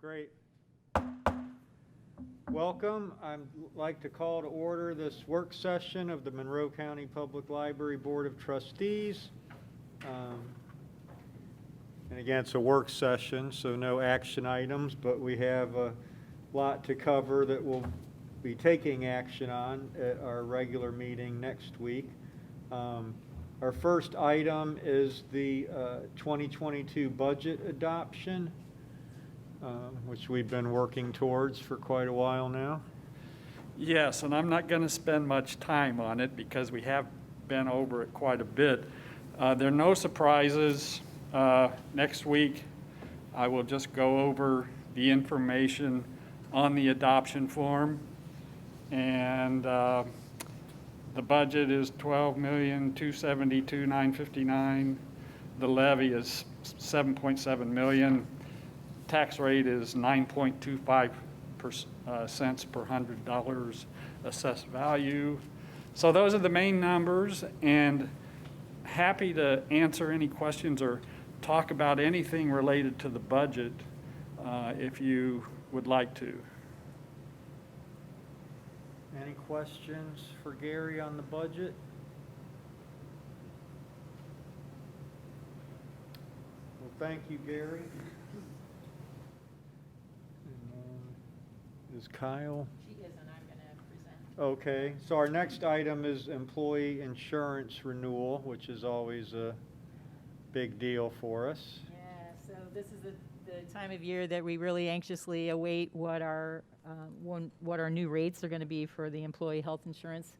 Great. Welcome. I'd like to call to order this work session of the Monroe County Public Library Board of Trustees. And again, it's a work session, so no action items, but we have a lot to cover that we'll be taking action on at our regular meeting next week. Our first item is the 2022 budget adoption, which we've been working towards for quite a while now. Yes, and I'm not going to spend much time on it because we have been over it quite a bit. There are no surprises. Next week, I will just go over the information on the adoption form. And the budget is $12,272,959. The levy is $7.7 million. Tax rate is 9.25 cents per $100 assessed value. So those are the main numbers, and happy to answer any questions or talk about anything related to the budget if you would like to. Any questions for Gary on the budget? Well, thank you, Gary. Is Kyle? She is, and I'm going to present. Okay, so our next item is employee insurance renewal, which is always a big deal for us. Yeah, so this is the time of year that we really anxiously await what our new rates are going to be for the employee health insurance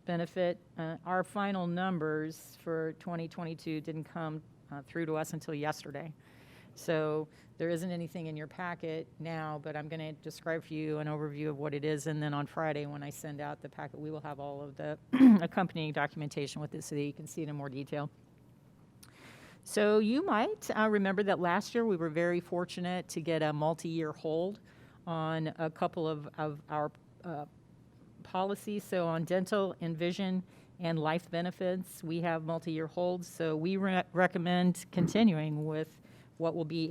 benefit. Our final numbers for 2022 didn't come through to us until yesterday. So there isn't anything in your packet now, but I'm going to describe for you an overview of what it is. And then on Friday, when I send out the packet, we will have all of the accompanying documentation with it so that you can see it in more detail. So you might remember that last year we were very fortunate to get a multi-year hold on a couple of our policies. So on dental and vision and life benefits, we have multi-year holds. So we recommend continuing with what will be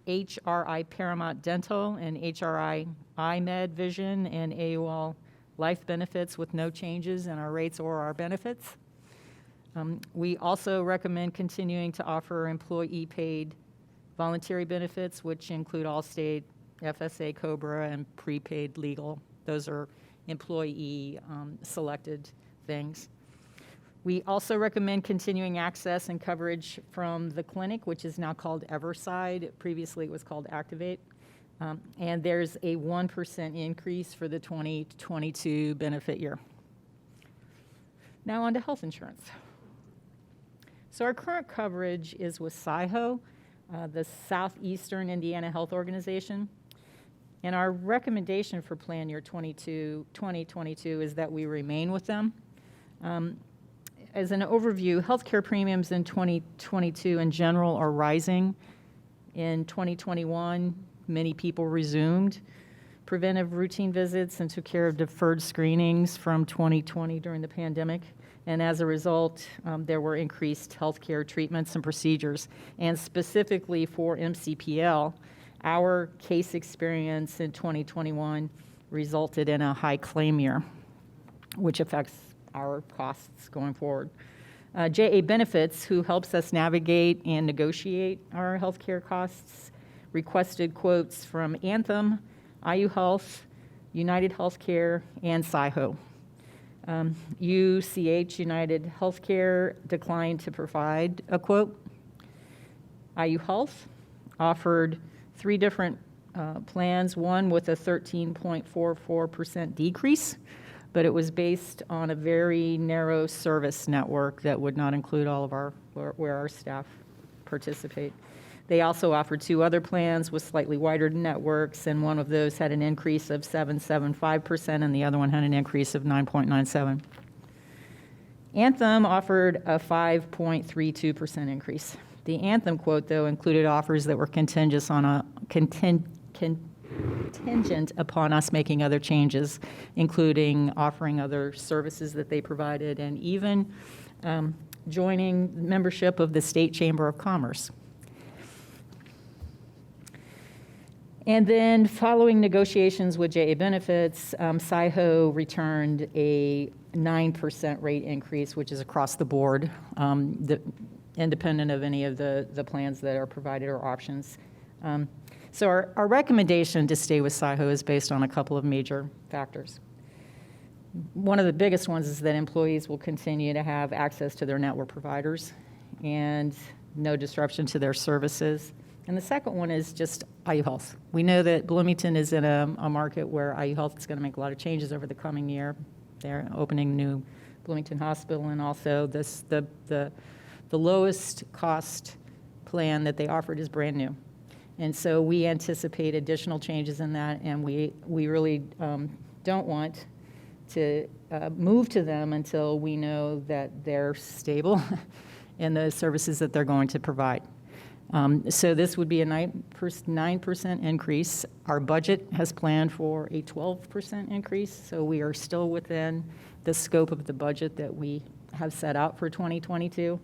HRI Paramount Dental and HRI iMed Vision and AOL Life benefits with no changes in our rates or our benefits. We also recommend continuing to offer employee-paid voluntary benefits, which include Allstate, FSA, COBRA, and prepaid legal. Those are employee selected things. We also recommend continuing access and coverage from the clinic, which is now called Everside. Previously, it was called Activate. And there's a 1% increase for the 2022 benefit year. Now on to health insurance. So our current coverage is with SIHO, the Southeastern Indiana Health Organization. And our recommendation for plan year 2022 is that we remain with them. As an overview, healthcare premiums in 2022 in general are rising. In 2021, many people resumed preventive routine visits and took care of deferred screenings from 2020 during the pandemic. And as a result, there were increased healthcare treatments and procedures. And specifically for MCPL, our case experience in 2021 resulted in a high claim year, which affects our costs going forward. JA Benefits, who helps us navigate and negotiate our healthcare costs, requested quotes from Anthem, IU Health, United Healthcare, and SIHO. UCH, United Healthcare, declined to provide a quote. IU Health offered 3 different plans, one with a 13.44% decrease, but it was based on a very narrow service network that would not include all of where our staff participate. They also offered 2 other plans with slightly wider networks, and one of those had an increase of 7.75%, and the other one had an increase of 9.97%. Anthem offered a 5.32% increase. The Anthem quote, though, included offers that were contingent upon us making other changes, including offering other services that they provided and even joining membership of the State Chamber of Commerce. And then following negotiations with JA Benefits, SIHO returned a 9% rate increase, which is across the board, independent of any of the plans that are provided or options. So our recommendation to stay with SIHO is based on a couple of major factors. One of the biggest ones is that employees will continue to have access to their network providers and no disruption to their services. And the second one is just IU Health. We know that Bloomington is in a market where IU Health is going to make a lot of changes over the coming year. They're opening new Bloomington Hospital, and also the lowest cost plan that they offered is brand new. And so we anticipate additional changes in that, and we really don't want to move to them until we know that they're stable in the services that they're going to provide. So this would be a 9% increase. Our budget has planned for a 12% increase, so we are still within the scope of the budget that we have set out for 2022.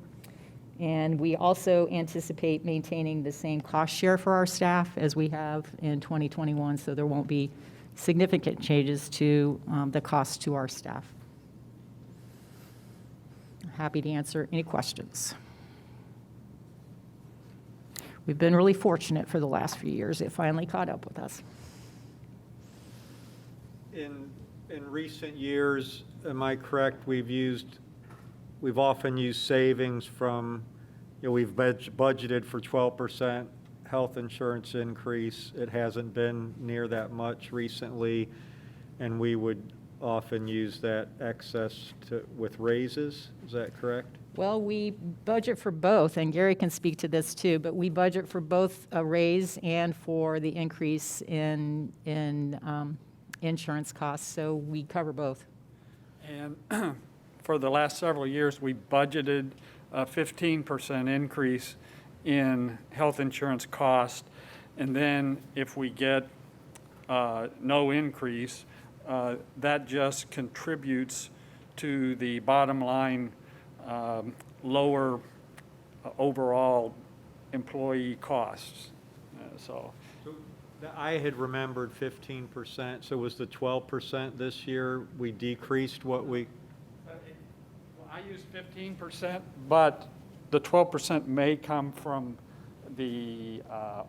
And we also anticipate maintaining the same cost share for our staff as we have in 2021, so there won't be significant changes to the cost to our staff. Happy to answer any questions. We've been really fortunate for the last few years. It finally caught up with us. In recent years, am I correct, we've often used savings from, we've budgeted for 12% health insurance increase. It hasn't been near that much recently, and we would often use that excess with raises. Is that correct? Well, we budget for both, and Gary can speak to this too, but we budget for both a raise and for the increase in insurance costs, so we cover both. And for the last several years, we budgeted a 15% increase in health insurance cost, and then if we get no increase, that just contributes to the bottom line lower overall employee costs. So I had remembered 15%, so was the 12% this year? We decreased what we... I use 15%, but the 12% may come from the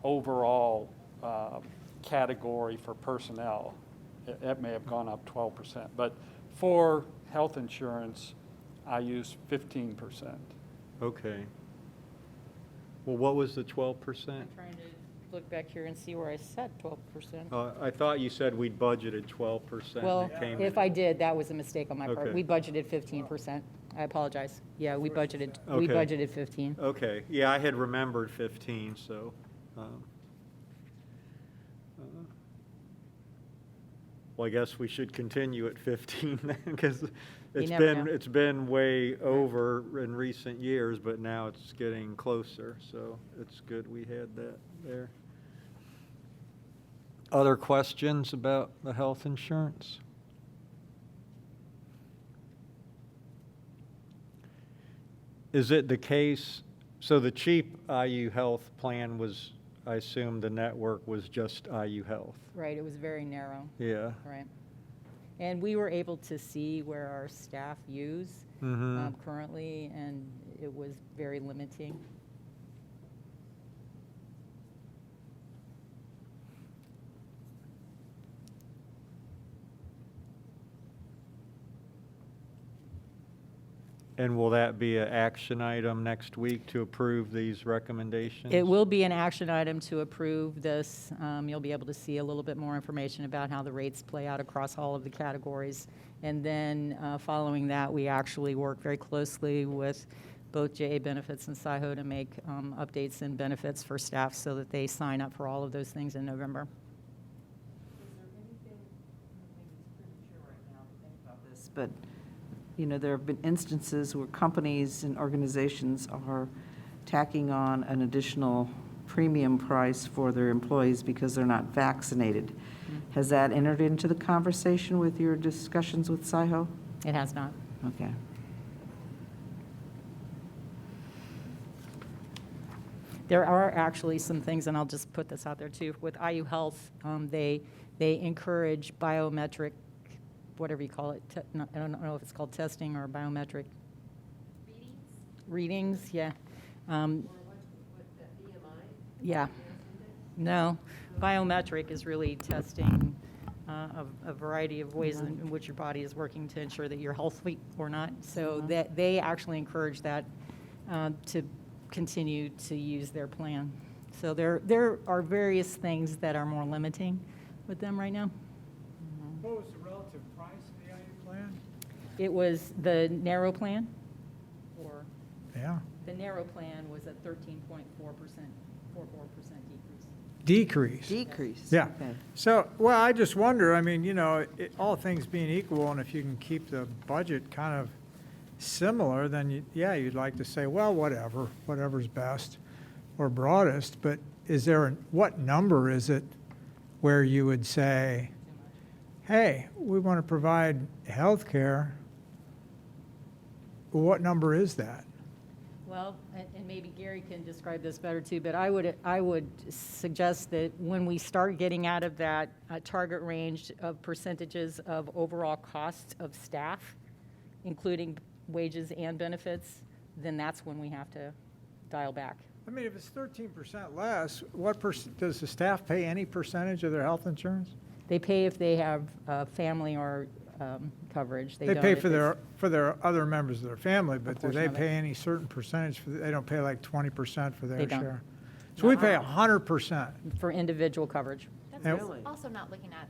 overall category for personnel. It may have gone up 12%, but for health insurance, I use 15%. Okay. Well, what was the 12%? I'm trying to look back here and see where I said 12%. I thought you said we'd budgeted 12%. Well, and it if came- I did, that was a mistake on my part. Okay. We budgeted 15%. I apologize. Yeah, we budgeted Okay. 15. Okay, yeah, I had remembered 15, so. Well, I guess we should continue at 15 then, because never know. it's been way over in recent years, but now it's getting closer, so it's good we had that there. Other questions about the health insurance? Is it the case, so the cheap IU Health plan was, I assume the network was just IU Health? Right, it was very narrow. Yeah. Right. And we were able to see where our staff use currently, and it was very limiting. And will that be an action item next week to approve these recommendations? It will be an action item to approve this. You'll be able to see a little bit more information about how the rates play out across all of the categories. And then following that, we actually work very closely with both JA Benefits and SIHO to make updates and benefits for staff so that they sign up for all of those things in November. Is there anything, it's premature right now to think about this, but there have been instances where companies and organizations are tacking on an additional premium price for their employees because they're not vaccinated. Mm-hmm. Has that entered into the conversation with your discussions with SIHO? It has not. Okay. There are actually some things, and I'll just put this out there too, with IU Health, they encourage biometric, whatever you call it, I don't know if it's called testing or biometric. Readings, yeah. Yeah. No, biometric is really testing a variety of ways in which your body is working to ensure that you're healthy or not. So that they actually encourage that to continue to use their plan. So there are various things that are more limiting with them right now. What was the relative price of the IU plan? It was the narrow plan, or Yeah. the narrow plan was a 13.44% decrease. Decrease. Decrease. Yeah. Okay. So, well, I just wonder, I mean, all things being equal, and if you can keep the budget kind of similar, then, you'd like to say, well, whatever's best or broadest, but what number is it where you would say, hey, we want to provide health care? What number is that? Well, and maybe Gary can describe this better too, but I would suggest that when we start getting out of that target range of percentages of overall cost of staff, including wages and benefits, then that's when we have to dial back. I mean, if it's 13% less, does the staff pay any percentage of their health insurance? They pay if they have family or coverage. They don't pay if for it's- their other members of their family, but do portion they of it. pay any certain percentage? They don't pay like 20% for They their don't. share? So we pay 100%. for individual coverage. That's And- Really? also not looking at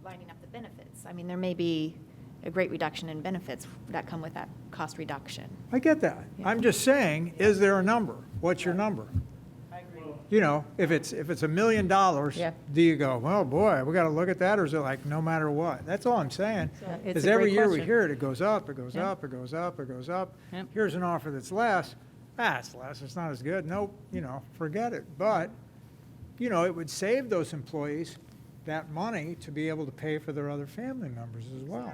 lining up the benefits. I mean, there may be a great reduction in benefits that come with that cost reduction. I get that. I'm just saying, is there a number? What's your number? If it's $1 million, Yeah. do you go, well, boy, we got to look at that, or is it like no matter what? That's all I'm saying. It's Because a every great year we question. hear it, it goes up, it goes Yeah. up, it goes up, it goes up. Yep. Here's an offer that's less. It's less, it's not as good. Nope, forget it. But, it would save those employees that money to be able to pay for their other family members as well.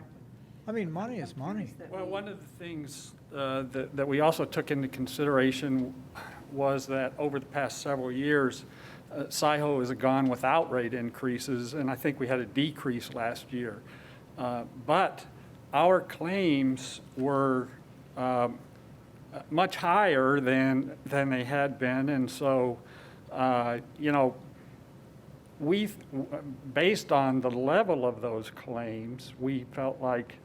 I mean, money is money. Well, one of the things that we also took into consideration was that over the past several years, SIHO has gone without rate increases, and I think we had a decrease last year. But our claims were much higher than they had been, and so, based on the level of those claims, we felt like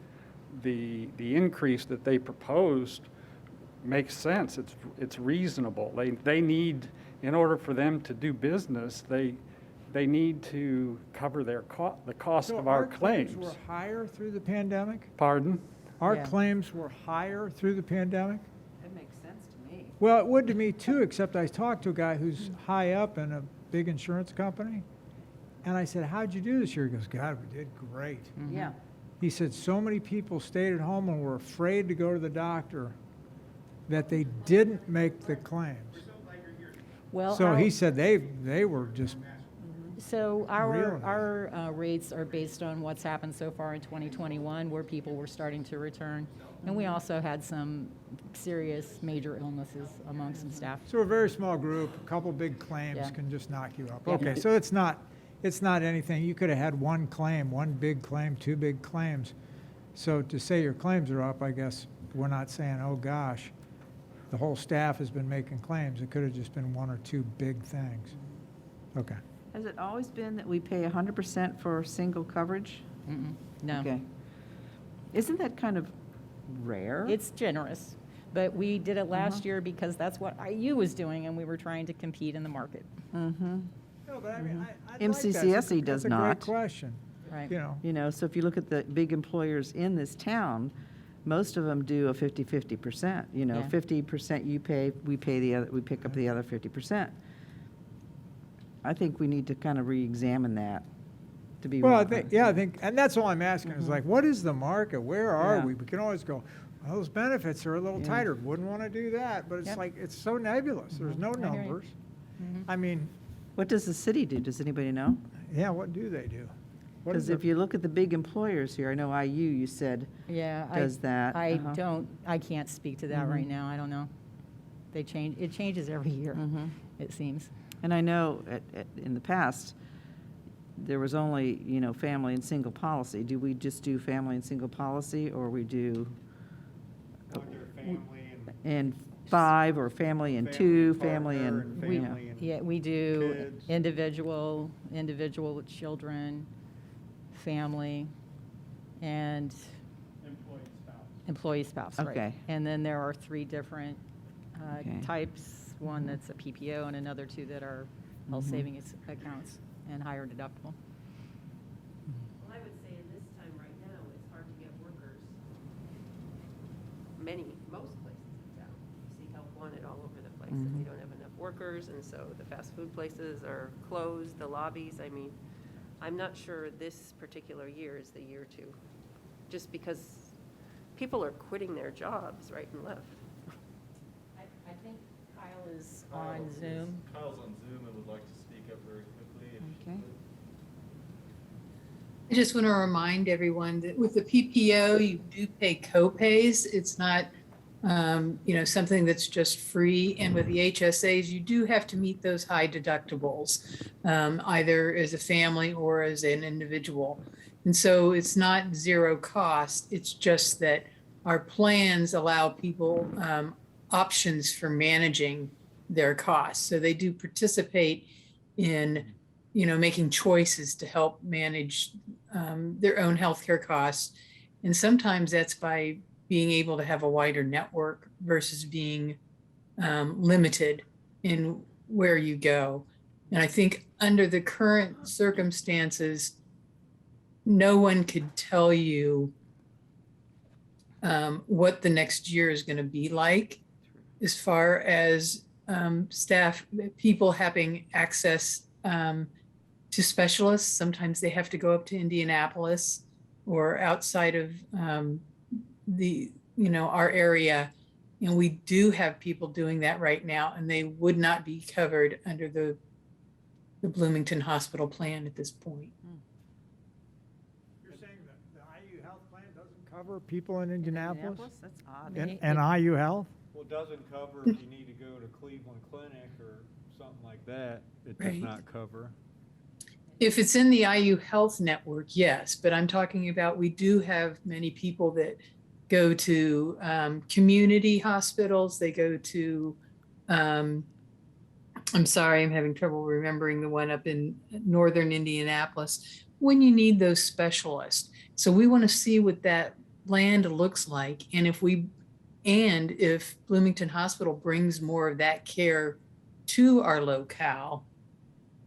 the increase that they proposed makes sense. It's reasonable. They need, in order for them to do business, they need to cover the cost So of our claims. were higher through the pandemic? Pardon? Our Yeah. claims were higher through the pandemic? That makes sense to me. Well, it would to me too, except I talked to a guy who's high up in a big insurance company, and I said, how'd you do this year? He goes, God, we did great. Yeah. He said, so many people stayed at home and were afraid to go to the doctor that they didn't make the claims. Well, So he said they were just, So Really? our rates are based on what's happened so far in 2021, where people were starting to return. And we also had some serious major illnesses among some staff. so a very small group, a couple big claims Yeah. can just knock you up. Yeah. Okay, so it's not anything, you could have had one claim, one big claim, two big claims. So to say your claims are up, I guess, we're not saying, oh gosh, the whole staff has been making claims. It could have just been one or two big things. Okay. Has it always been that we pay 100% for single coverage? No. Okay. Isn't that kind of rare? It's generous, but we did it last year because that's what IU was doing, and we were trying to compete in the market. Mm-hmm. No, but I mean, MCCSE does not. That's a great question, Right. So if you look at the big employers in this town, most of them do a 50-50%. Yeah. 50% you pay, we pay the other, we pick up the other 50%. I think we need to kind of re-examine that, to be Well, I 100%. think, and that's all I'm asking, is like, what is the market? Where are Yeah. we? We can always go, well, those benefits are a little Yeah. tighter, wouldn't want to do that, but it's Yep. like, it's so nebulous, there's no I hear you. numbers. I mean, What does the city do? Does anybody know? yeah, what do they do? What is Because if you look at the big employers here, I know IU, you said, Yeah. does that. I can't speak to that right now. I don't know. They change, it changes every year, Mhm. it seems. And I know in the past, there was only, family and single policy. Do we just do family and single policy, or we do Under family and 5, or family and 2, family partner and, family and Yeah, we do kids. individual with children, family, and employee spouse, right. Okay. And then there are 3 different Okay. types, one that's a PPO and another 2 that are health savings accounts and higher deductible. Well, I would say in this time right now, it's hard to get workers. Most places in town. You see help wanted all over the place, and we don't have enough workers, and so the fast food places are closed, the lobbies, I mean, I'm not sure this particular year is the year to, just because people are quitting their jobs right and left. I think Kyle is on Zoom. Kyle's on Zoom and would like to speak up very quickly. if she Okay. could. I just want to remind everyone that with the PPO, you do pay co-pays. It's not, something that's just free. And with the HSAs, you do have to meet those high deductibles, either as a family or as an individual. And so it's not zero cost. It's just that our plans allow people options for managing their costs. So they do participate in, making choices to help manage their own healthcare costs. And sometimes that's by being able to have a wider network versus being limited in where you go. And I think under the current circumstances, no one could tell you what the next year is going to be like as far as staff, people having access to specialists. Sometimes they have to go up to Indianapolis or outside of our area. And we do have people doing that right now, and they would not be covered under the Bloomington Hospital plan at this point. You're saying that the IU Health plan doesn't cover people in Indianapolis? That's odd. And IU Health? Well, it doesn't cover if you need to go to Cleveland Clinic or something like that. It does Right. not cover. If it's in the IU Health Network, yes, but I'm talking about, we do have many people that go to community hospitals. They go to, I'm sorry, I'm having trouble remembering the one up in northern Indianapolis, when you need those specialists. So we want to see what that land looks like. And if Bloomington Hospital brings more of that care to our locale,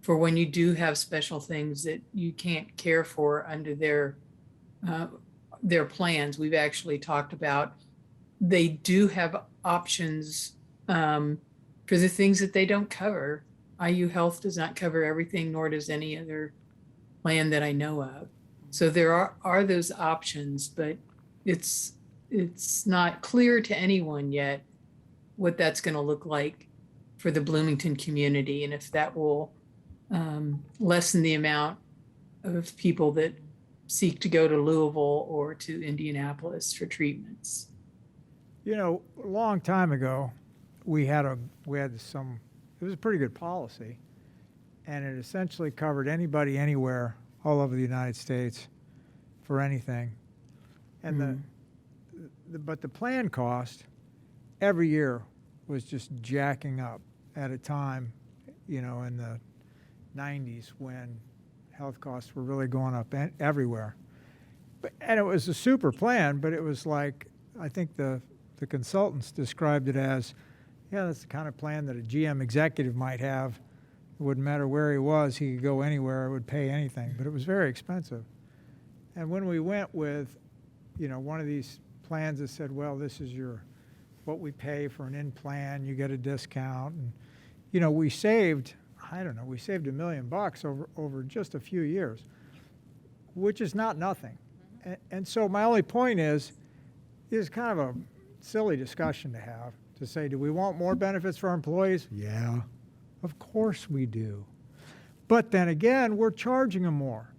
for when you do have special things that you can't care for under their plans. We've actually talked about, they do have options for the things that they don't cover. IU Health does not cover everything, nor does any other plan that I know of. So there are those options, but it's not clear to anyone yet what that's going to look like for the Bloomington community, and if that will lessen the amount of people that seek to go to Louisville or to Indianapolis for treatments. A long time ago, it was a pretty good policy, and it essentially covered anybody, anywhere, all over the United States for anything. And but the plan cost every year was just jacking up at a time, in the 90s when health costs were really going up everywhere. And it was a super plan, but it was like, I think the consultants described it as, that's the kind of plan that a GM executive might have. It wouldn't matter where he was, he could go anywhere, it would pay anything, but it was very expensive. And when we went with, one of these plans that said, well, this is what we pay for an in-plan, you get a discount, and, we saved $1 million over just a few years, which is not nothing. And so my only point is kind of a silly discussion to have, to say, do we want more benefits for our employees? Yeah, of course we do. But then again, we're charging them more.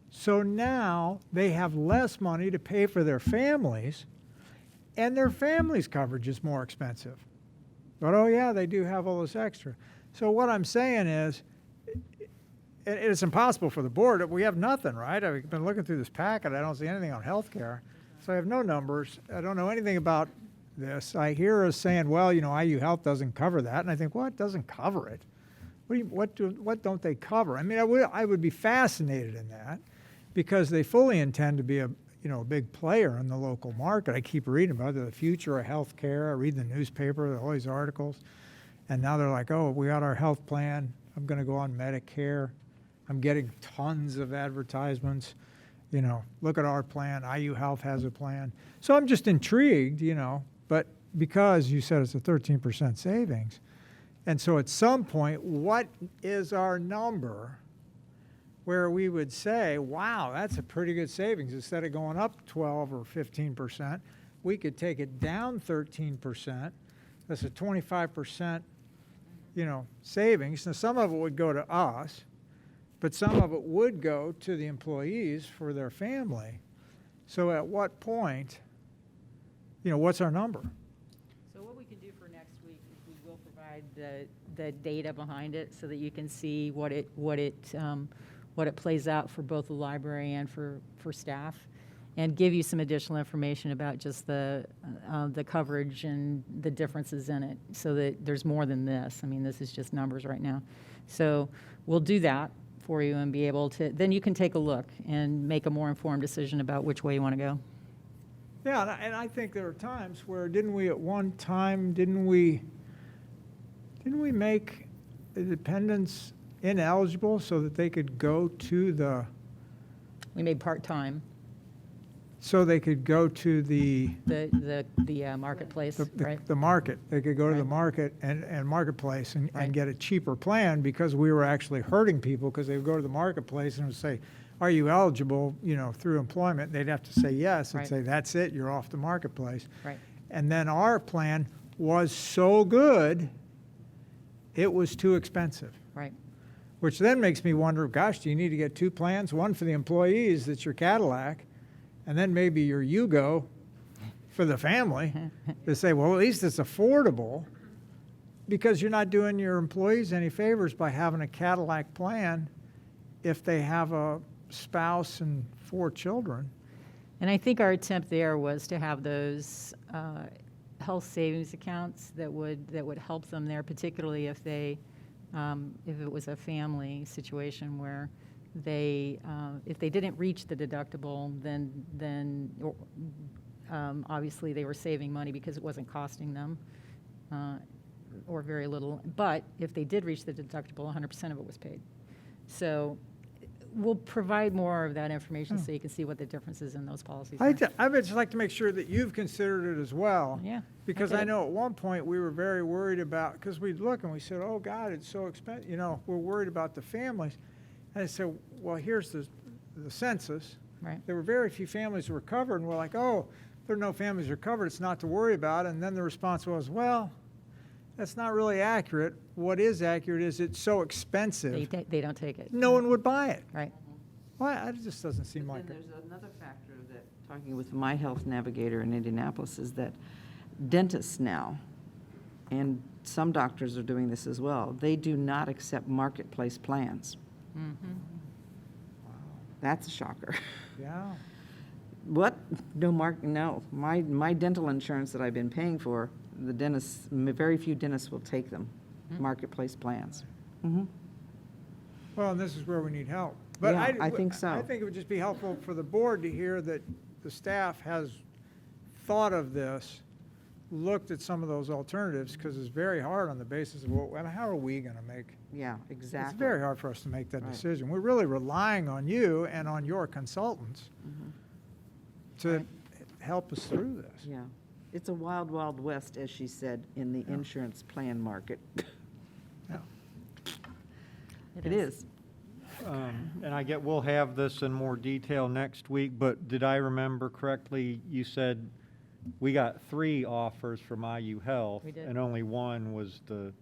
So now they have less money to pay for their families, and their families' coverage is more expensive. But, oh yeah, they do have all this extra. So what I'm saying is, it's impossible for the board. We have nothing, right? I've been looking through this packet. I don't see anything on healthcare. So I have no numbers. I don't know anything about this. I hear us saying, well, IU Health doesn't cover that. And I think, well, it doesn't cover it. What don't they cover? I mean, I would be fascinated in that because they fully intend to be a big player in the local market. I keep reading about the future of healthcare. I read the newspaper, all these articles. And now they're like, oh, we got our health plan. I'm going to go on Medicare. I'm getting tons of advertisements. Look at our plan. IU Health has a plan. So I'm just intrigued, but because you said it's a 13% savings. And so at some point, what is our number where we would say, wow, that's a pretty good savings. Instead of going up 12 or 15%, we could take it down 13%. That's a 25%, savings. Now, some of it would go to us, but some of it would go to the employees for their family. So at what point, what's our number? So what we can do for next week is we will provide the data behind it so that you can see what it plays out for both the library and for staff, and give you some additional information about just the coverage and the differences in it, so that there's more than this. I mean, this is just numbers right now. So we'll do that for you and be able to, then you can take a look and make a more informed decision about which way you want to go. Yeah, and I think there are times where didn't we make the dependents ineligible so that they could go to We made part-time the marketplace, right? the market. They could go to the Right. market and marketplace and Right. get a cheaper plan because we were actually hurting people because they would go to the marketplace and would say, are you eligible, through employment? They'd have to say yes and Right. say, that's it, you're off the marketplace. Right. And then our plan was so good, it was too expensive. Right. Which then makes me wonder, gosh, do you need to get two plans? One for the employees, that's your Cadillac, and then maybe your Yugo for the family, to say, well, at least it's affordable, because you're not doing your employees any favors by having a Cadillac plan if they have a spouse and 4 children. And I think our attempt there was to have those health savings accounts that would help them there, particularly if they if it was a family situation where they if they didn't reach the deductible, then obviously they were saving money because it wasn't costing them or very little. But if they did reach the deductible, 100% of it was paid. So we'll provide more of that information so you can see what the differences in those policies are. I would just like to make sure that you've considered it as well. Yeah. Because get I it. know at one point we were very worried about, because we'd look and we said, oh God, it's so expensive, we're worried about the families. And I said, well, here's the census. Right. There were very few families that were covered, and we're like, oh, there are no families that are covered, it's not to worry about. And then the response was, well, that's not really accurate. What is accurate is it's so expensive, They don't take it. no one would buy it. Right. Well, it just doesn't seem But like then it. there's another factor that, talking with my health navigator in Indianapolis, is that dentists now, and some doctors are doing this as well, they do not accept marketplace plans. That's a shocker. Yeah. What? No, my dental insurance that I've been paying for, the dentists, very few dentists will take them, marketplace plans. Well, and this is where we need help. But Yeah, I think so. I think it would just be helpful for the board to hear that the staff has thought of this, looked at some of those alternatives, because it's very hard on the basis of how are we going to make? Yeah, exactly. It's very hard for us to make that Right. decision. We're really relying on you and on your consultants to help us through this. Yeah. It's a wild, wild west, as she said, in the insurance plan market. Yeah. It is. And we'll have this in more detail next week, but did I remember correctly, you said we got 3 offers from IU Health? We did. And only one was the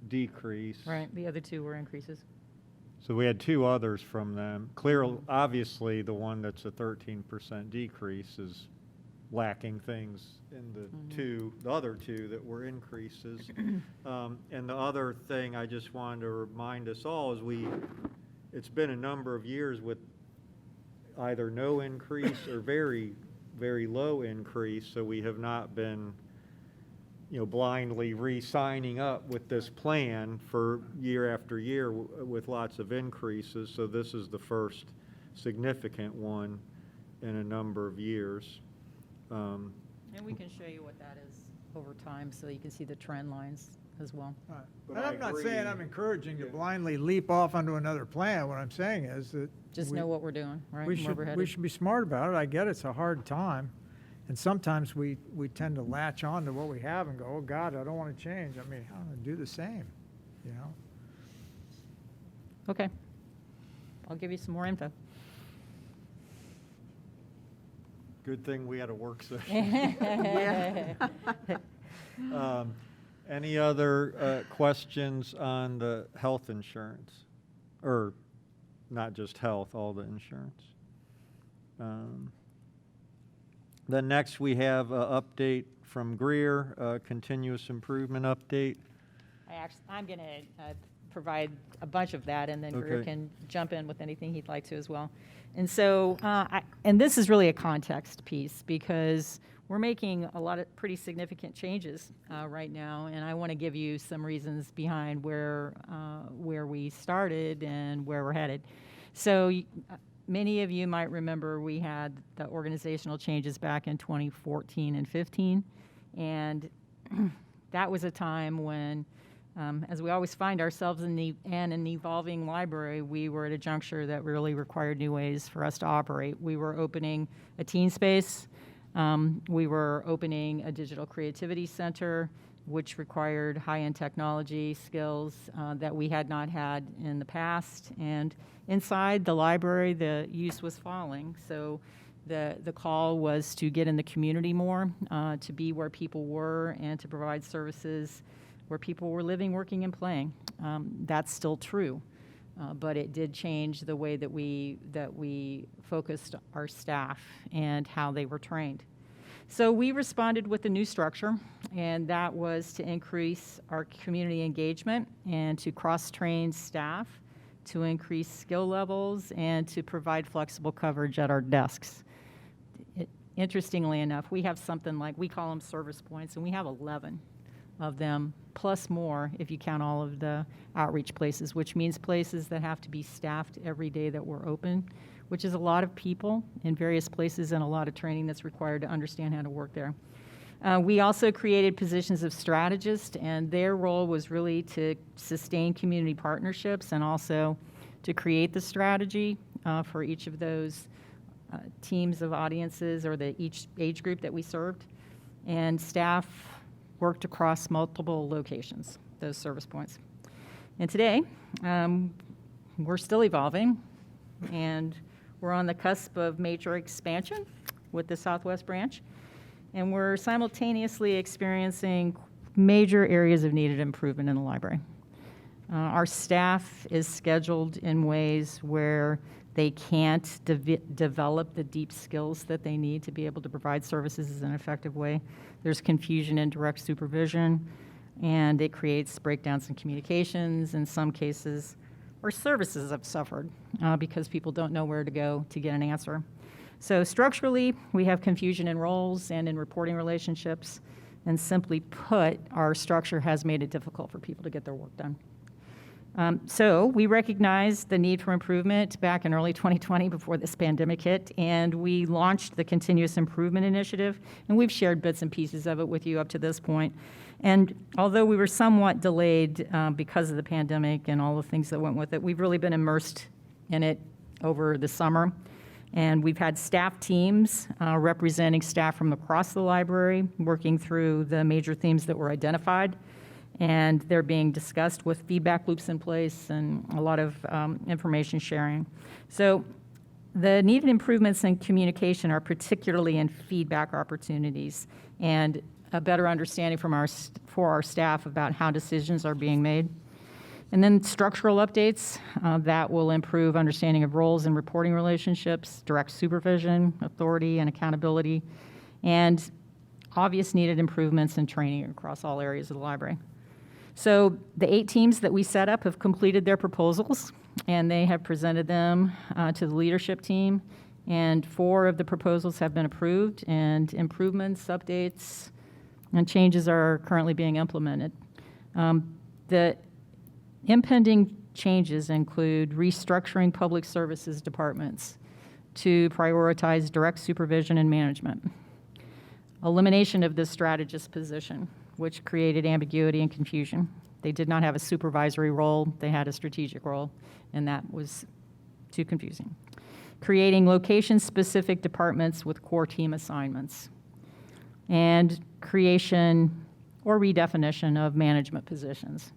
decrease. Right. The other 2 were increases. So we had 2 others from them. Clearly, obviously, the one that's a 13% decrease is lacking things in the other two that were increases. And the other thing I just wanted to remind us all is it's been a number of years with either no increase or very, very low increase, so we have not been, blindly re-signing up with this plan for year after year with lots of increases. So this is the first significant one in a number of years. And we can show you what that is over time, so you can see the trend lines as well. Right. But And I I'm not agree. saying I'm encouraging to Yeah. blindly leap off onto another plan. What I'm saying is that Just we- know what we're doing, right? we and where we're should, headed. we should be smart about it. I get it's a hard time. And sometimes we tend to latch on to what we have and go, oh, God, I don't want to change. I mean, I'm going to do the same, Okay. I'll give you some more info. Good thing we had a work session. Any other questions on the health insurance? Or not just health, all the insurance? Then next we have an update from Greer, a continuous improvement update. I'm going to provide a bunch of that, and then Greer Okay. can jump in with anything he'd like to as well. And so, and this is really a context piece, because we're making a lot of pretty significant changes right now, and I want to give you some reasons behind where we started and where we're headed. So many of you might remember we had the organizational changes back in 2014 and 15, and that was a time when, as we always find ourselves in an evolving library, we were at a juncture that really required new ways for us to operate. We were opening a teen space. We were opening a digital creativity center, which required high-end technology skills that we had not had in the past. And inside the library, the use was falling. So the call was to get in the community more, to be where people were, and to provide services where people were living, working, and playing. That's still true, but it did change the way that we focused our staff and how they were trained. So we responded with a new structure, and that was to increase our community engagement and to cross-train staff, to increase skill levels, and to provide flexible coverage at our desks. Interestingly enough, we have something like, we call them service points, and we have 11 of them, plus more if you count all of the outreach places, which means places that have to be staffed every day that we're open, which is a lot of people in various places and a lot of training that's required to understand how to work there. We also created positions of strategists, and their role was really to sustain community partnerships and also to create the strategy for each of those teams of audiences or each age group that we served. And staff worked across multiple locations, those service points. And today, we're still evolving, and we're on the cusp of major expansion with the Southwest branch, and we're simultaneously experiencing major areas of needed improvement in the library. Our staff is scheduled in ways where they can't develop the deep skills that they need to be able to provide services in an effective way. There's confusion in direct supervision, and it creates breakdowns in communications. In some cases, our services have suffered because people don't know where to go to get an answer. So structurally, we have confusion in roles and in reporting relationships, and simply put, our structure has made it difficult for people to get their work done. So we recognized the need for improvement back in early 2020 before this pandemic hit, and we launched the Continuous Improvement Initiative, and we've shared bits and pieces of it with you up to this point. And although we were somewhat delayed because of the pandemic and all the things that went with it, we've really been immersed in it over the summer. And we've had staff teams representing staff from across the library working through the major themes that were identified. And they're being discussed with feedback loops in place and a lot of information sharing. So the needed improvements in communication are particularly in feedback opportunities and a better understanding for our staff about how decisions are being made. And then structural updates that will improve understanding of roles and reporting relationships, direct supervision, authority, and accountability, and obvious needed improvements and training across all areas of the library. So the 8 teams that we set up have completed their proposals, and they have presented them to the leadership team, and 4 of the proposals have been approved, and improvements, updates, and changes are currently being implemented. The impending changes include restructuring public services departments to prioritize direct supervision and management, elimination of the strategist position, which created ambiguity and confusion. They did not have a supervisory role, they had a strategic role, and that was too confusing. Creating location-specific departments with core team assignments, and creation or redefinition of management positions.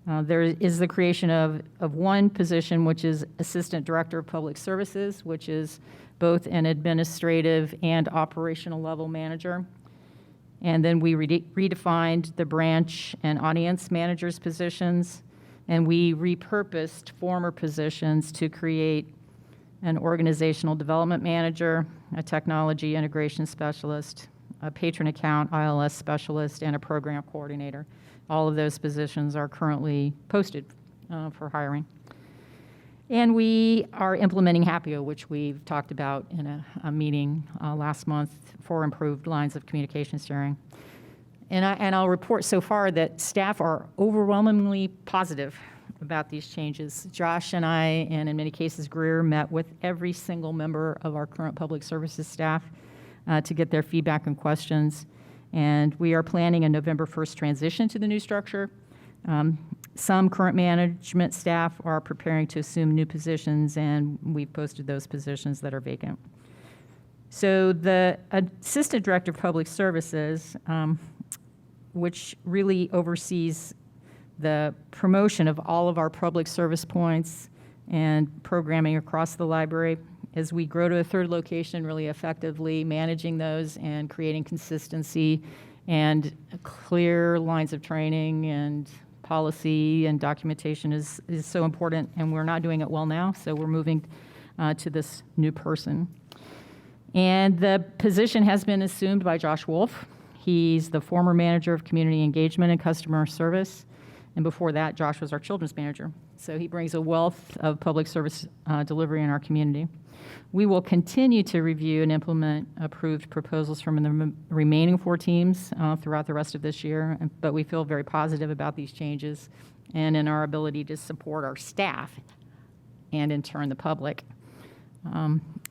There is the creation of one position, which is Assistant Director of Public Services, which is both an administrative and operational level manager. And then we redefined the branch and audience managers positions, and we repurposed former positions to create an organizational development manager, a technology integration specialist, a patron account ILS specialist, and a program coordinator. All of those positions are currently posted for hiring. And we are implementing HAPIO, which we've talked about in a meeting last month for improved lines of communication steering. And I'll report so far that staff are overwhelmingly positive about these changes. Josh and I, and in many cases Greer, met with every single member of our current public services staff to get their feedback and questions. And we are planning a November 1st transition to the new structure. Some current management staff are preparing to assume new positions, and we've posted those positions that are vacant. So the Assistant Director of Public Services, which really oversees the promotion of all of our public service points and programming across the library, as we grow to a 3rd location, really effectively managing those and creating consistency and clear lines of training and policy and documentation is so important, and we're not doing it well now, so we're moving to this new person. And the position has been assumed by Josh Wolfe. He's the former manager of community engagement and customer service, and before that, Josh was our children's manager. So he brings a wealth of public service delivery in our community. We will continue to review and implement approved proposals from the remaining 4 teams throughout the rest of this year, but we feel very positive about these changes and in our ability to support our staff and in turn the public.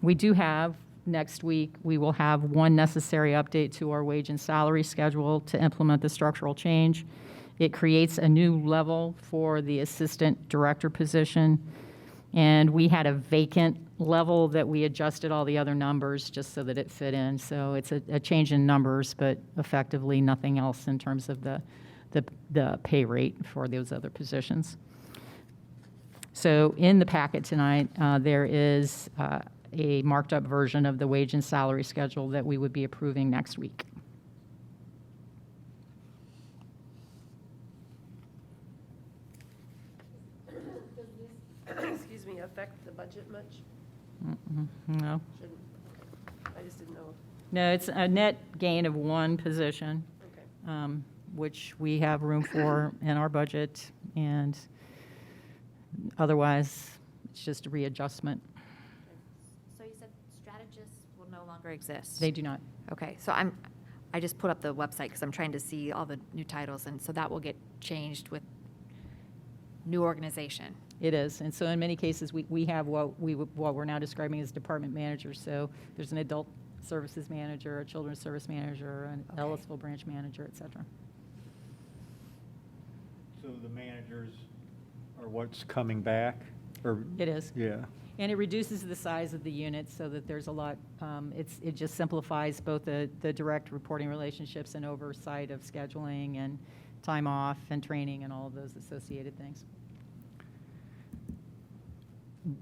We do have, next week, we will have one necessary update to our wage and salary schedule to implement the structural change. It creates a new level for the assistant director position, and we had a vacant level that we adjusted all the other numbers just so that it fit in. So it's a change in numbers, but effectively nothing else in terms of the pay rate for those other positions. So in the packet tonight, there is a marked up version of the wage and salary schedule that we would be approving next week. Excuse me, affect the budget much? No. Shouldn't. I just didn't know. No, it's a net gain of one position, Okay. which we have room for in our budget, and otherwise, it's just a readjustment. So you said strategists will no longer exist? They do not. Okay, so I just put up the website because I'm trying to see all the new titles, and so that will get changed with new organization. It is, and so in many cases, we have what we're now describing as department managers. So there's an adult services manager, a children's service manager, an Okay. Ellisville branch manager, et cetera. So the managers are what's coming back, or? It is. Yeah. And it reduces the size of the unit so that there's a lot, it just simplifies both the direct reporting relationships and oversight of scheduling and time off and training and all of those associated things.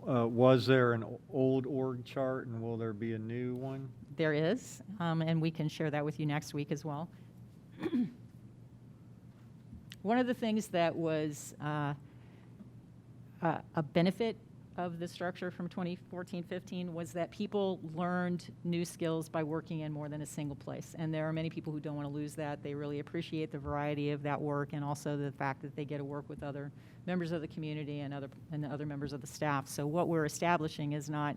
Was there an old org chart, and will there be a new one? There is, and we can share that with you next week as well. One of the things that was a benefit of the structure from 2014-15 was that people learned new skills by working in more than a single place. And there are many people who don't want to lose that. They really appreciate the variety of that work and also the fact that they get to work with other members of the community and other members of the staff. So what we're establishing is not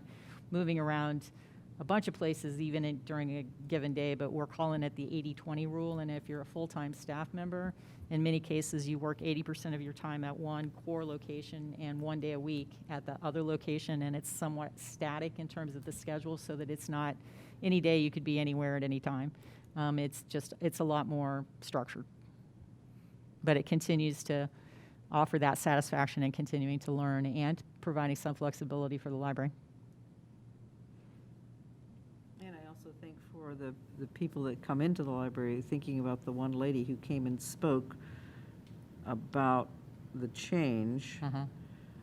moving around a bunch of places even during a given day, but we're calling it the 80-20 rule. And if you're a full-time staff member, in many cases you work 80% of your time at one core location and 1 day a week at the other location, and it's somewhat static in terms of the schedule so that it's not any day you could be anywhere at any time. It's a lot more structured. But it continues to offer that satisfaction and continuing to learn and providing some flexibility for the library. And I also think for the people that come into the library, thinking about the one lady who came and spoke about the change,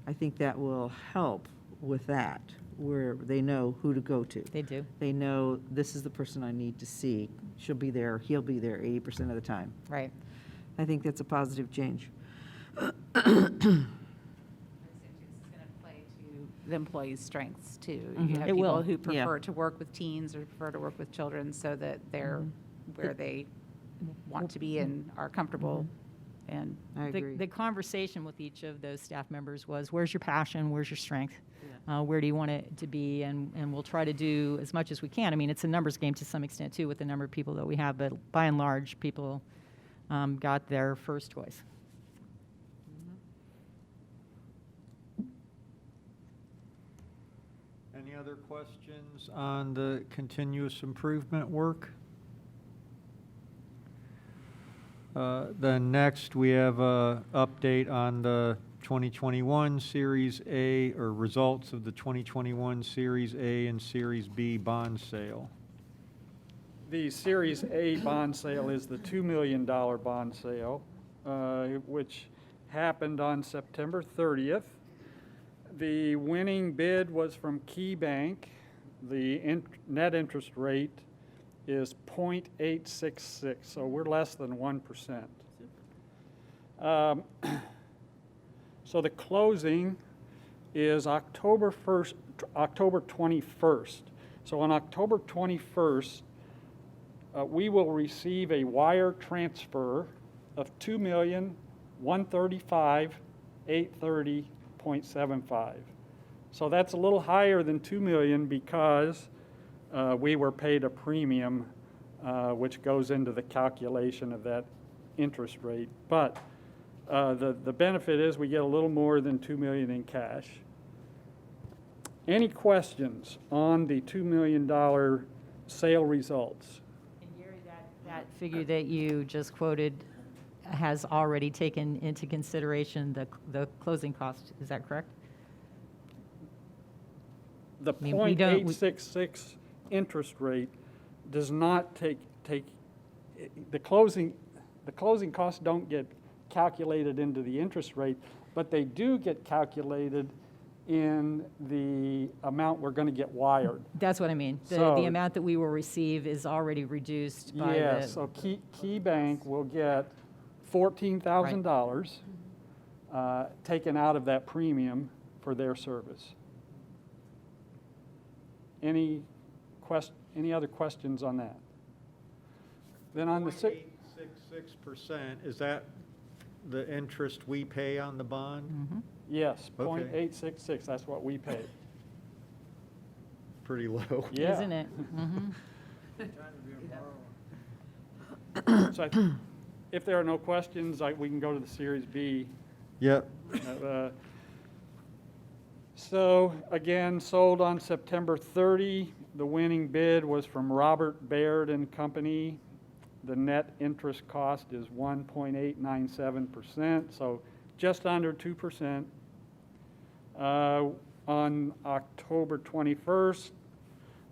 I think that will help with that, where they know who to go to. They do. They know this is the person I need to see. She'll be there, he'll be there 80% of the time. Right. I think that's a positive change. The employees' strengths too. Mhm. You have It will. people who Yeah. prefer to work with teens or prefer to work with children so that they're where they want to be and are comfortable. And I agree. The conversation with each of those staff members was, where's your passion, where's your strength? Where do you want it to be? And we'll try to do as much as we can. I mean, it's a numbers game to some extent too with the number of people that we have, but by and large, people got their first choice. Any other questions on the continuous improvement work? Then next, we have a update on the 2021 Series A, or results of the 2021 Series A and Series B bond sale. The Series A bond sale is the $2 million bond sale, which happened on September 30th. The winning bid was from Key Bank. The net interest rate is 0.866, so we're less than 1%. So the closing is October 21st. So on October 21st, we will receive a wire transfer of $2,135,830.75. So that's a little higher than $2 million because we were paid a premium, which goes into the calculation of that interest rate. But the benefit is we get a little more than $2 million in cash. Any questions on the $2 million sale results? And Gary, that figure that you just quoted has already taken into consideration the closing cost. Is that correct? The mean, we don't- 0.866 interest rate does not take the closing costs don't get calculated into the interest rate, but they do get calculated in the amount we're going to get wired. That's what I mean. The So- amount that we will receive is already reduced by Yes, so Key Bank will get $14,000 taken out of that premium for their service. Any other questions on that? Then on the 0.866%, is that the interest we pay on the bond? yes, Okay. 0.866, that's what we pay. Pretty low. Yeah. Isn't it? So if there are no questions, we can go to the Series B. Yep. So again, sold on September 30. The winning bid was from Robert Baird and Company. The net interest cost is 1.897%, so just under 2%. On October 21st,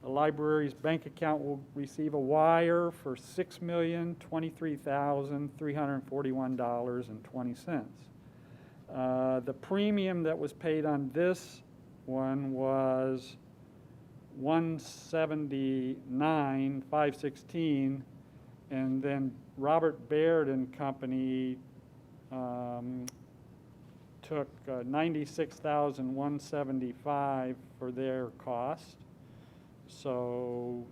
the library's bank account will receive a wire for $6,023,341.20. The premium that was paid on this one was $179,516, and then Robert Baird and Company took 96,175 for their cost. So,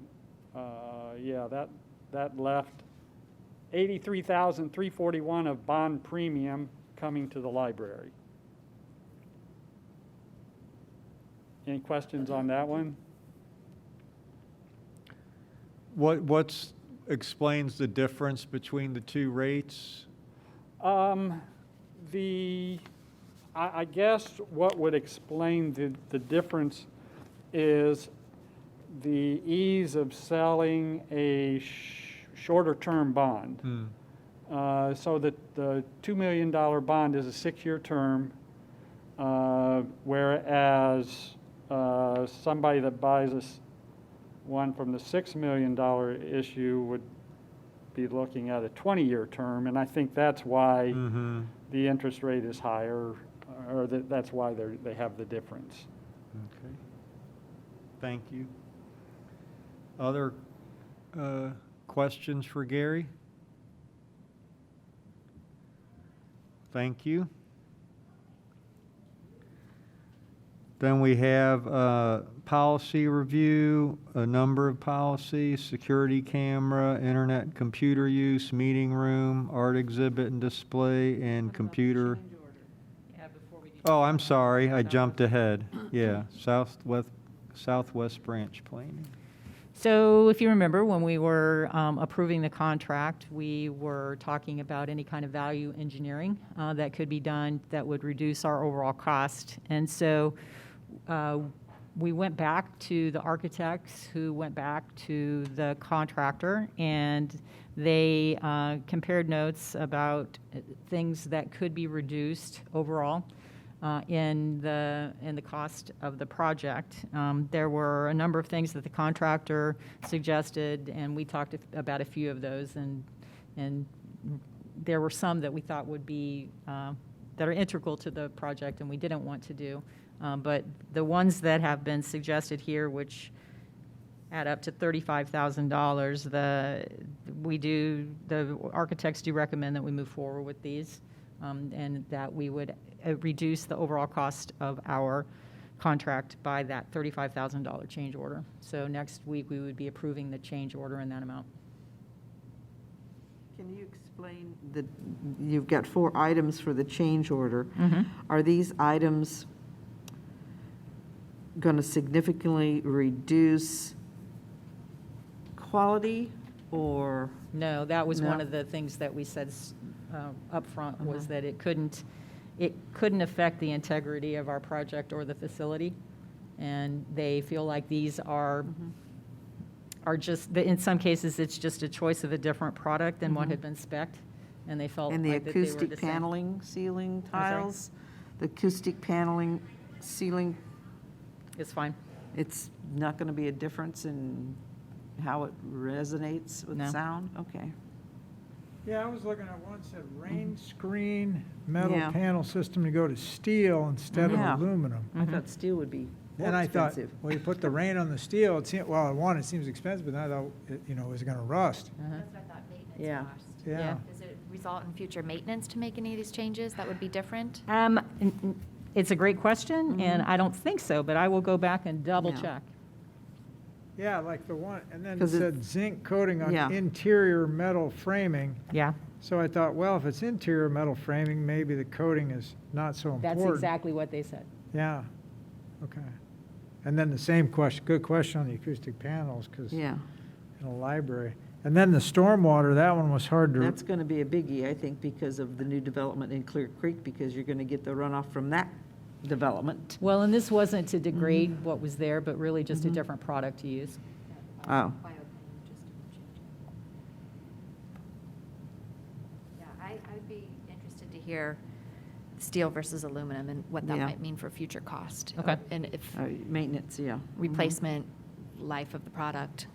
yeah, that left 83,341 of bond premium coming to the library. Any questions on that one? What's explains the difference between the two rates? I guess what would explain the difference is the ease of selling a shorter term bond. So that the $2 million bond is a 6-year term, whereas somebody that buys one from the $6 million issue would be looking at a 20-year term, and I think that's why the interest rate is higher, or that's why they have the difference. Okay. Thank you. Other questions for Gary? Thank you. Then we have policy review, a number of policies: security camera, internet computer use, meeting room, art exhibit and display, and computer. Yeah, before we do. Oh, I'm sorry, I jumped ahead. Yeah, Southwest Branch Planning. So if you remember, when we were approving the contract, we were talking about any kind of value engineering that could be done that would reduce our overall cost. And so we went back to the architects, who went back to the contractor, and they compared notes about things that could be reduced overall in the cost of the project. There were a number of things that the contractor suggested, and we talked about a few of those, and there were some that we thought would be that are integral to the project and we didn't want to do. But the ones that have been suggested here, which add up to $35,000, the architects do recommend that we move forward with these, and that we would reduce the overall cost of our contract by that $35,000 change order. So next week, we would be approving the change order in that amount. Can you explain you've got 4 items for the change order. Are these items going to significantly reduce quality, or? No, that was one No? of the things that we said up front, was that it couldn't affect the integrity of our project or the facility. And they feel like these are just, in some cases, it's just a choice of a different product than what had been spec'd. And they felt And the like that they were the acoustic same. paneling ceiling I'm sorry? tiles? The acoustic paneling ceiling, It's fine. it's not going to be a difference in how it resonates with No. sound? Okay. Yeah, I was looking at one, said rain screen metal Yeah. panel system to go to steel instead Yeah. of aluminum. I thought steel would be more And I thought, expensive. well, you put the rain on the steel, it seemed, well, one, it seems expensive, but then I thought, it was going to rust. That's what I thought maintenance Yeah. cost. Yeah. Does it result in future maintenance to make any of these changes that would be different? It's a great question, and I don't think so, but I will go back and double Yeah. check. Yeah, like the one, and then it 'Cause it- said zinc coating on Yeah. interior metal framing. Yeah, So I thought, well, if it's interior metal framing, maybe the coating is not so important. that's exactly what they said. Yeah, okay. And then the same question, good question on the acoustic panels, because in Yeah, a library. And then the stormwater, that one was hard to, that's going to be a biggie, I think, because of the new development in Clear Creek, because you're going to get the runoff from that development. Well, and this wasn't to degrade what was there, but really just a different product to use. Oh. Yeah, I'd be interested to hear steel versus aluminum and what that Yeah. might mean for future cost. Okay. And if Maintenance, yeah. replacement life of the product.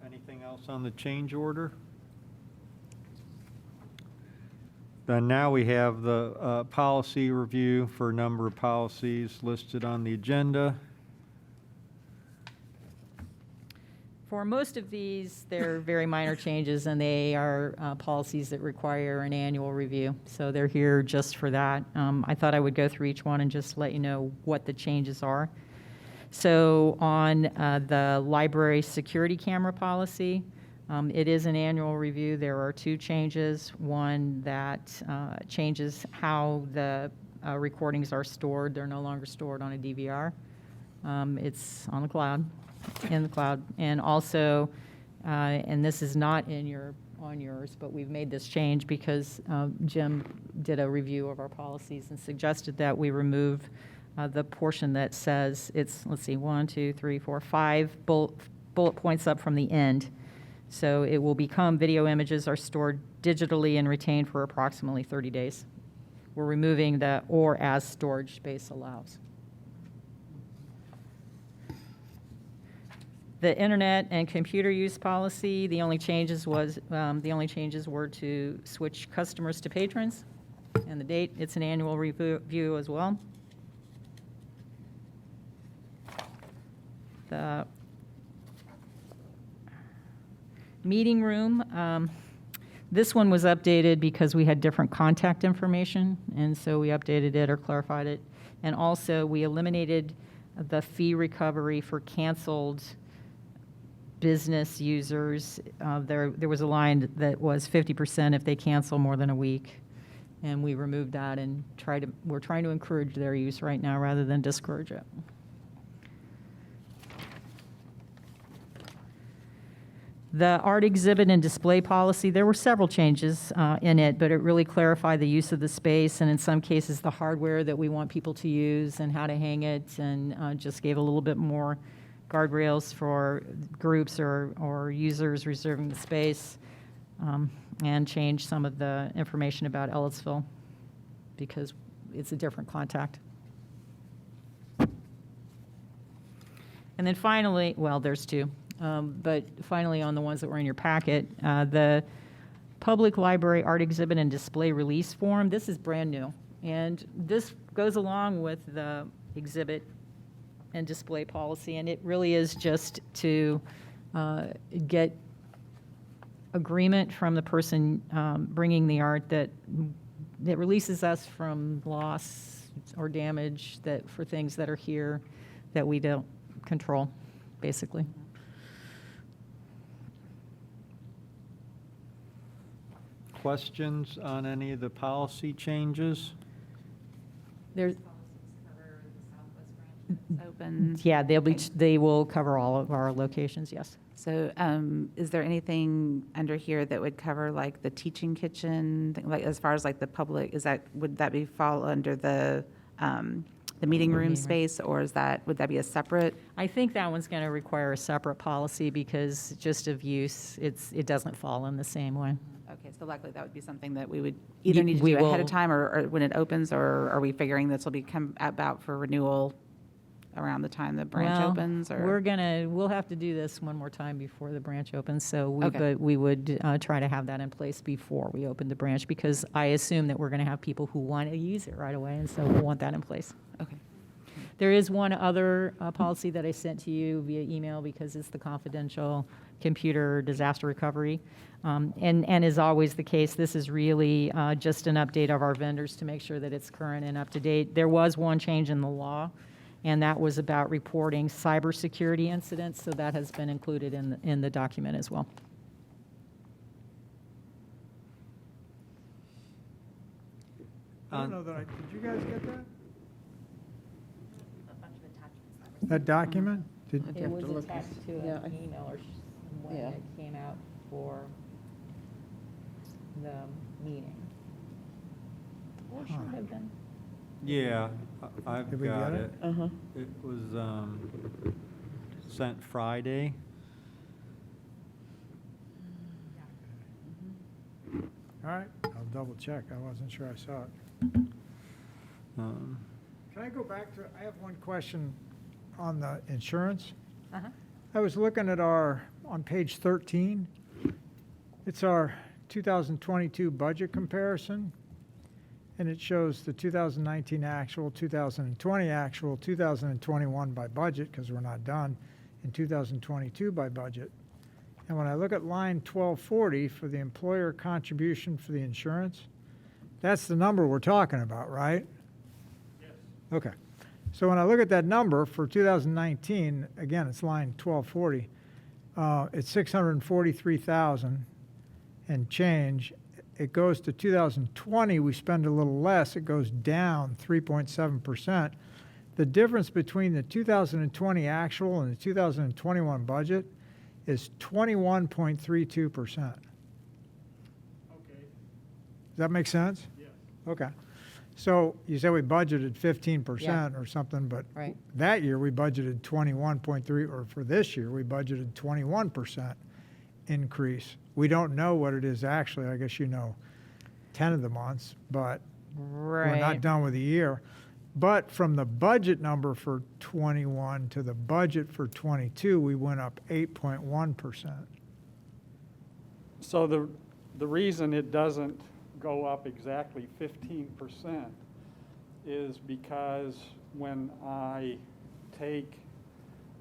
Anything else on the change order? Then now we have the policy review for a number of policies listed on the agenda. For most of these, they're very minor changes, and they are policies that require an annual review. So they're here just for that. I thought I would go through each one and just let you know what the changes are. So on the library security camera policy, it is an annual review. There are two changes. One that changes how the recordings are stored. They're no longer stored on a DVR. It's on the cloud, in the cloud. And also, and this is not on yours, but we've made this change because Jim did a review of our policies and suggested that we remove the portion that says it's, let's see, 1, 2, 3, 4, 5 bullet points up from the end. So it will become video images are stored digitally and retained for approximately 30 days. We're removing the or as storage space allows. The internet and computer use policy, the only changes were to switch customers to patrons, and the date, it's an annual review as well. The meeting room, this one was updated because we had different contact information, and so we updated it or clarified it. And also, we eliminated the fee recovery for canceled business users. There was a line that was 50% if they cancel more than a week, and we removed that and we're trying to encourage their use right now rather than discourage it. The art exhibit and display policy, there were several changes in it, but it really clarified the use of the space and in some cases the hardware that we want people to use and how to hang it, and just gave a little bit more guardrails for groups or users reserving the space, and changed some of the information about Ellisville because it's a different contact. And then finally, well, there's two. But finally, on the ones that were in your packet, the Public Library Art Exhibit and Display Release Form, this is brand new. And this goes along with the exhibit and display policy, and it really is just to get agreement from the person bringing the art that releases us from loss or damage for things that are here that we don't control, basically. Questions on any of the policy changes? There's, Open. yeah, they will cover all of our locations, yes. So is there anything under here that would cover like the teaching kitchen, like as far as like the public, would that fall under the meeting room space, or would that be a separate? I think that one's going to require a separate policy because just of use, it doesn't fall in the same way. Okay, so likely that would be something that we would either need to do ahead of time or when it opens, or are we figuring this will come about for renewal around the time the branch opens? Or We'll have to do this one more time before the branch opens, so Okay. but we would try to have that in place before we open the branch because I assume that we're going to have people who want to use it right away, and so we'll want that in place. Okay. There is one other policy that I sent to you via email because it's the confidential computer disaster recovery. And as always the case, this is really just an update of our vendors to make sure that it's current and up to date. There was one change in the law, and that was about reporting cybersecurity incidents, so that has been included in the document as well. I don't know that did you guys get that? That document? It was attached to an email or when Yeah. it came out for the meeting. Or should have been. Yeah, I've Did we got get it. it? It was sent Friday. All right, I'll double check. I wasn't sure I saw it. Um, Can I go back to, I have one question on the insurance. Uh-huh. I was looking at on page 13, it's our 2022 budget comparison, and it shows the 2019 actual, 2020 actual, 2021 by budget, because we're not done, in 2022 by budget. And when I look at line 1240 for the employer contribution for the insurance, that's the number we're talking about, right? Yes. Okay. So when I look at that number for 2019, again, it's line 1240, it's 643,000 and change. It goes to 2020, we spend a little less, it goes down 3.7%. The difference between the 2020 actual and the 2021 budget is 21.32%. Does Okay, that make sense? yes. Okay. So you said we budgeted 15% or something, but Right. that year we budgeted 21.3, or for this year, we budgeted 21% increase. We don't know what it is actually. I guess you know 10 of the months, but we're not Right. done with the year. But from the budget number for 21 to the budget for 22, we went up 8.1%. So the reason it doesn't go up exactly 15% is because when I take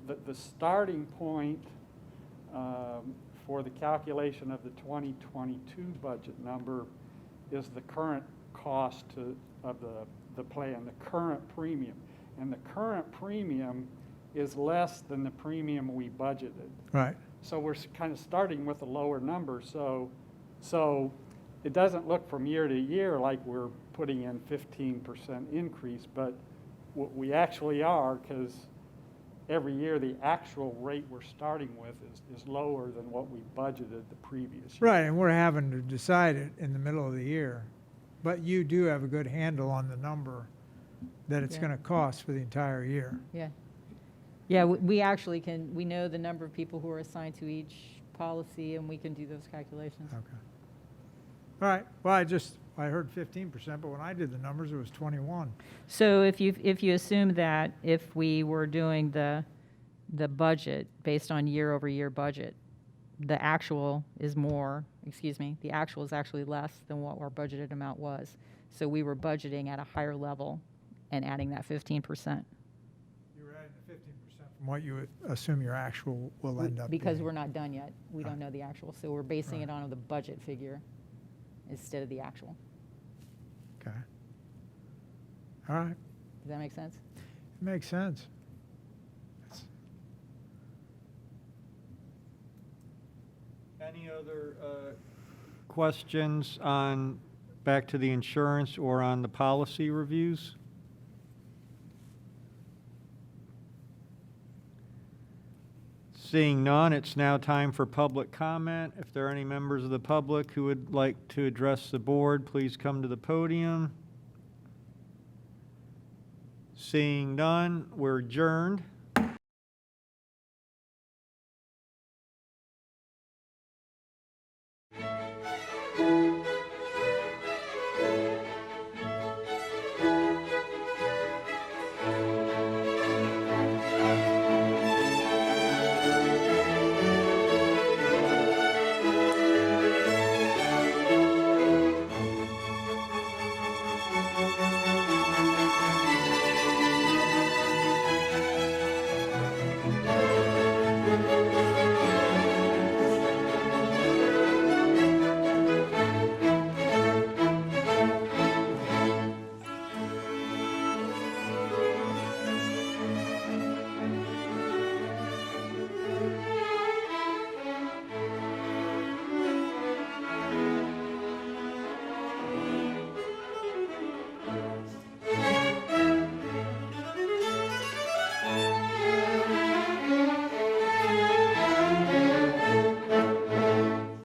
the starting point for the calculation of the 2022 budget number is the current cost of the plan, the current premium. And the current premium is less than the premium we budgeted. Right. So we're kind of starting with a lower number, so it doesn't look from year to year like we're putting in 15% increase, but what we actually are, because every year the actual rate we're starting with is lower than what we budgeted the previous year. Right, and we're having to decide it in the middle of the year. But you do have a good handle on the number that it's Yeah. going to cost for the entire year. Yeah. Yeah, we actually can, we know the number of people who are assigned to each policy, and we can do those calculations. Okay. All right, well, I heard 15%, but when I did the numbers, it was 21. So if you assume that if we were doing the budget based on year-over-year budget, the actual is the actual is actually less than what our budgeted amount was. So we were budgeting at a higher level and adding that 15%. You were adding the 15% from what you would assume your actual will end up Because being. we're not done yet. We don't Right. know the actual, so we're basing it Right. on the budget figure instead of the actual. Okay. All right, Does that make sense? makes sense. Any other questions on, back to the insurance or on the policy reviews? Seeing none, it's now time for public comment. If there are any members of the public who would like to address the board, please come to the podium. Seeing none, we're adjourned.